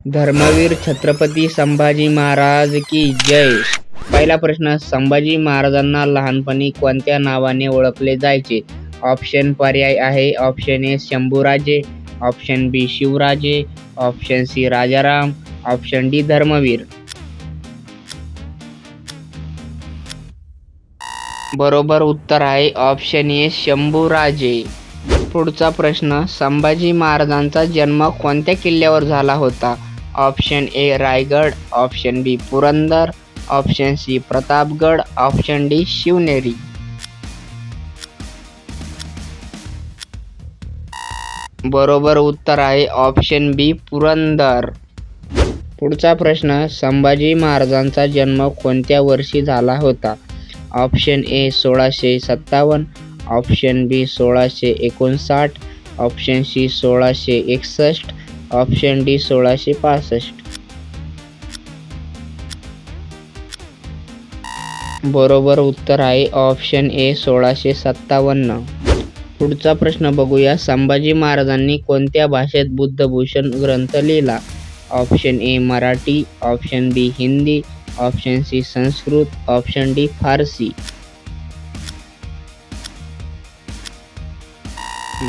धर्मवीर छत्रपती संभाजी महाराज की जय. पहिला प्रश्न, संभाजी महाराजांना लहानपणी कोणत्या नावाने ओळखले जायचे? ऑप्शन पर्याय आहे. Option A Shambhuraje, option B Shivraje, option C Rajaram, option D Dharmaveer. बरोबर उत्तर आहे ऑप्शन ए शंभूराजे. पुढचा प्रश्न, संभाजी महाराजांचा जन्म कोणत्या किल्ल्यावर झाला होता? Option A Raigad, option B Purandar, option C Pratapgad, option D Shivneri. बरोबर उत्तर आहे ऑप्शन बी पुरंदर. पुढचा प्रश्न, संभाजी महाराजांचा जन्म कोणत्या वर्षी झाला होता? Option A 1657, option B 1659, option C 1661, option D 1665. बरोबर उत्तर आहे ऑप्शन ए 1657. पुढचा प्रश्न बघूया, संभाजी महाराजांनी कोणत्या भाषेत बुद्धभूषण ग्रंथ लिहिला? Option A Marathi, option B Hindi, option C Sanskrit, option D Farsi.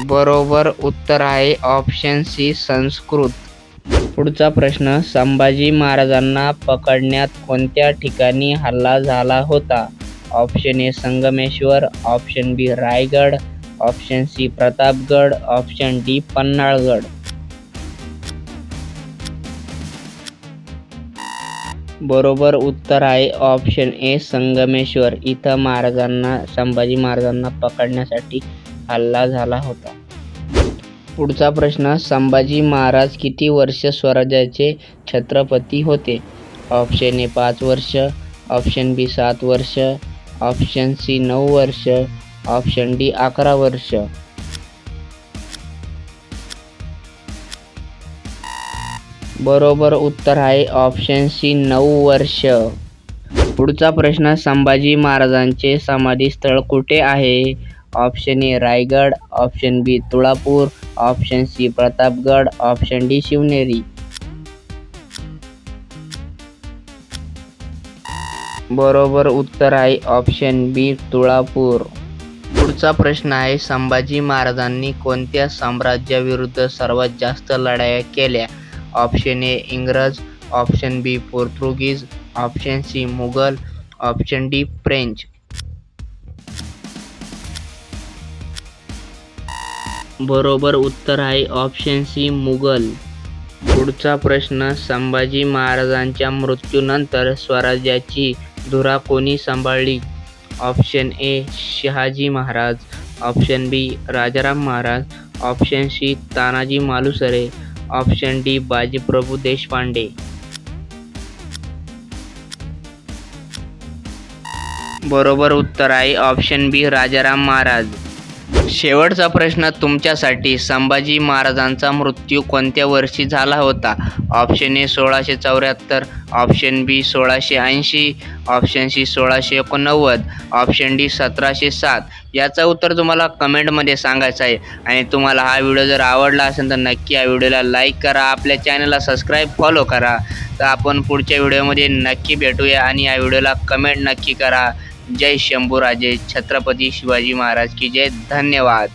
बरोबर उत्तर आहे ऑप्शन सी संस्कृत. पुढचा प्रश्न, संभाजी महाराजांना पकडण्यात कोणत्या ठिकाणी हल्ला झाला होता? Option A Sangameshwar, option B Raigad, option C Pratapgad, option D Panhalgad. बरोबर उत्तर आहे ऑप्शन ए संगमेश्वर. इथं संभाजी महाराजांना पकडण्यासाठी हल्ला झाला होता. पुढचा प्रश्न, संभाजी महाराज किती वर्ष स्वराज्याचे छत्रपती होते? ऑप्शन ए 5 वर्ष, ऑप्शन बी 7 वर्ष, ऑप्शन सी 9 वर्ष, ऑप्शन डी 11 वर्ष. बरोबर उत्तर आहे ऑप्शन सी 9 वर्ष. पुढचा प्रश्न, संभाजी महाराजांचे समाधीस्थळ कुठे आहे? Option A Raigad, option B Tulapur, option C Pratapgad, option D Shivneri. बरोबर उत्तर आहे ऑप्शन बी तुळापूर. पुढचा प्रश्न आहे, संभाजी महाराजांनी कोणत्या साम्राज्याविरुद्ध सर्वात जास्त लढाया केल्या? ऑप्शन ए इंग्रज, ऑप्शन बी पोर्तुगीज, option C Mughal, option D French. बरोबर उत्तर आहे ऑप्शन सी मुघल. पुढचा प्रश्न, संभाजी महाराजांच्या मृत्यूनंतर स्वराज्याची धुरा कोणी सांभाळली? Option A Shahaji Maharaj, option B Rajaram Maharaj, option C Tanaji Malusare, option D Bajiprabhu Deshpande. बरोबर उत्तर आहे ऑप्शन बी राजाराम महाराज. शेवटचा प्रश्न तुमच्यासाठी, संभाजी महाराजांचा मृत्यू कोणत्या वर्षी झाला होता? Option A 1674, option B 1680, option C 1689, option D 1707. याचं उत्तर तुम्हाला कमेंटमध्ये सांगायचं आहे. आणि तुम्हाला हा व्हिडिओ जर आवडला असेल तर नक्की या व्हिडिओला लाईक करा, आपल्या चॅनलला सबस्क्राईब फॉलो करा. तर आपण पुढच्या व्हिडिओमध्ये नक्की भेटूया आणि या व्हिडिओला कमेंट नक्की करा. जय शंभूराजे छत्रपती शिवाजी महाराज की जय. धन्यवाद.